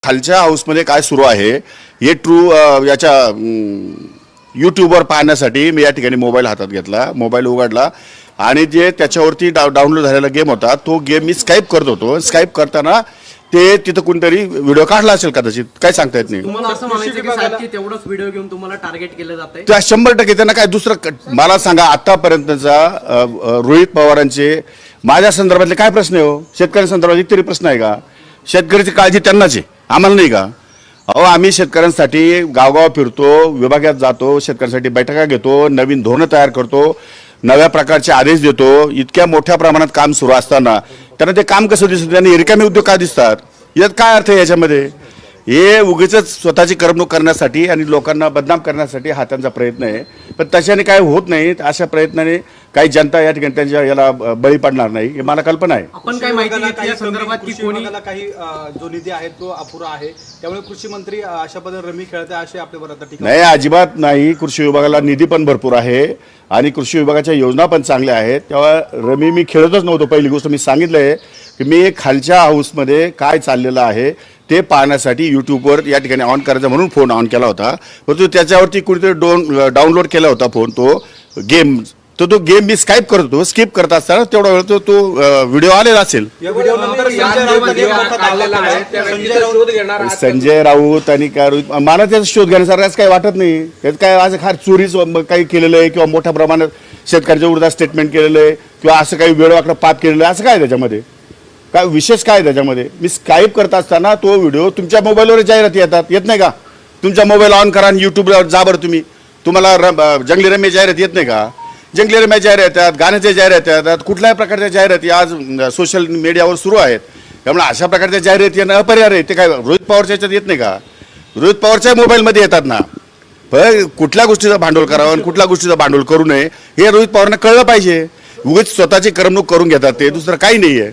खालच्या हाऊसमध्ये काय सुरू आहे हे ट्रू याच्या यूट्यूबवर पाहण्यासाठी मी या ठिकाणी मोबाईल हातात घेतला, मोबाईल उघडला आणि जे त्याच्यावरती डाउनलोड झालेला गेम होता तो गेम मी स्काईप करत होतो. स्काईप करताना ते तिथं कोणतरी व्हिडिओ काढला असेल कदाचित, काय सांगता येत नाही. तुम्हाला असं म्हणायचं की साहेब की तेवढाच व्हिडिओ घेऊन तुम्हाला टार्गेट केलं जातंय? त्या 100% त्यांना काय दुसरं मला सांगा, आतापर्यंतचा रोहित पवारांचे माझ्या संदर्भातले काय प्रश्न आहे हो? शेतकऱ्यांसंदर्भात इतरी प्रश्न आहे का? शेतकऱ्याची काळजी त्यांनाच आहे, आम्हाला नाही का? अहो, आम्ही शेतकऱ्यांसाठी गावगाव फिरतो, विभागात जातो, शेतकऱ्यांसाठी बैठका घेतो, नवीन धोरणं तयार करतो, नव्या प्रकारचे आदेश देतो. इतक्या मोठ्या प्रमाणात काम सुरू असताना त्यांना ते काम कसं दिसतं? त्यांनी रिकामे उद्योग का दिसतात? यात काय अर्थ आहे याच्यामध्ये? हे उगीच स्वतःची करमणूक करण्यासाठी आणि लोकांना बदनाम करण्यासाठी हा त्यांचा प्रयत्न आहे. पण तशाने काय होत नाही. अशा प्रयत्नाने काही जनता या ठिकाणी त्यांच्या याला बळी पडणार नाही, हे मला कल्पना आहे. आपण काय माहिती घेतली या संदर्भात की कोणी काही जो निधी आहे तो अपुरा आहे, त्यामुळे कृषी मंत्री अशा पद्धतीने रमी खेळते असे आपल्यावर आता टीका? नाही, अजिबात नाही. कृषी विभागाला निधी पण भरपूर आहे आणि कृषी विभागाच्या योजना पण चांगल्या आहेत. तेव्हा रमी मी खेळतच नव्हतो. पहिली गोष्ट मी सांगितलं आहे की मी खालच्या हाऊसमध्ये काय चाललेलं आहे ते पाहण्यासाठी यूट्यूबवर या ठिकाणी ऑन करायचा म्हणून फोन ऑन केला होता. परंतु त्याच्यावरती कुठेतरी डाउनलोड केला होता फोन, तो गेम मी स्काईप करत होतो. स्किप करत असताना तेवढा वेळ तो व्हिडिओ आलेला असेल. संजय राऊत आणि काय मला त्याचा शोध घेण्यासारखं काय वाटत नाही. त्यात काय आज खार चोरीच काही केलेलं आहे किंवा मोठ्या प्रमाणात शेतकऱ्याच्या विरोधात स्टेटमेंट केलेलं आहे किंवा असं काही वेळवाकडं पाप केलेलं आहे, असं काय त्याच्यामध्ये? काय विशेष काय त्याच्यामध्ये? मी स्काईप करत असताना तो व्हिडिओ तुमच्या मोबाईलवर जाहिराती येत नाही का? तुमचा मोबाईल ऑन करा आणि यूट्यूबवर जा बरं तुम्ही. तुम्हाला जंगली रम्य जाहिरात येत नाही का? जंगली रम्य जाहिरात येतात, गाण्याच्या जाहिरात येतात, कुठल्याही प्रकारच्या जाहिराती आज सोशल मीडियावर सुरू आहेत. त्यामुळे अशा प्रकारच्या जाहिराती येणं अपरिहार्य आहे. ते काय रोहित पवारच्या याच्यात येत नाही का? रोहित पवारच्या मोबाईलमध्ये येतात ना. पण कुठल्या गोष्टीचं भांडवल करावं आणि कुठल्या गोष्टीचं भांडवल करू नये हे रोहित पवारांना कळलं पाहिजे. उगीच स्वतःची करमणूक करून घेतात, ते दुसरं काही नाहीये.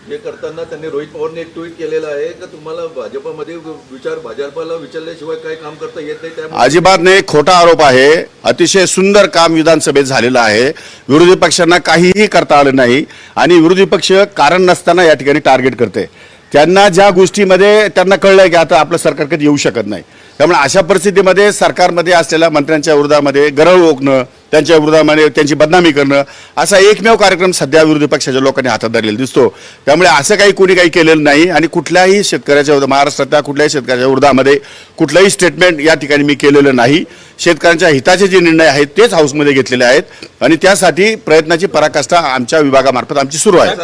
हे करताना त्यांनी रोहित पवारने एक ट्विट केलेलं आहे की तुम्हाला भाजपमध्ये भाजपला विचारल्याशिवाय काय काम करता येत नाही. त्यामुळे अजिबात नाही, खोटा आरोप आहे. अतिशय सुंदर काम विधानसभेत झालेलं आहे. विरोधी पक्षांना काहीही करता आलं नाही आणि विरोधी पक्ष कारण नसताना या ठिकाणी टार्गेट करते. त्यांना ज्या गोष्टीमध्ये त्यांना कळलंय की आता आपलं सरकार कधी येऊ शकत नाही, त्यामुळे अशा परिस्थितीमध्ये सरकारमध्ये असलेल्या मंत्र्यांच्या विरोधामध्ये गरळ ओकणं, त्यांच्या विरोधामध्ये त्यांची बदनामी करणं असा एकमेव कार्यक्रम सध्या विरोधी पक्षाच्या लोकांनी हातात धरलेला दिसतो. त्यामुळे असं कोणी काही केलेलं नाही आणि कुठल्याही शेतकऱ्याच्या महाराष्ट्रातल्या कुठल्याही शेतकऱ्याच्या विरोधामध्ये कुठलंही स्टेटमेंट या ठिकाणी मी केलेलं नाही. शेतकऱ्यांच्या हिताचे जे निर्णय आहेत तेच हाऊसमध्ये घेतलेले आहेत आणि त्यासाठी प्रयत्नाची पराकाष्ठा आमच्या विभागामार्फत आमची सुरू आहे.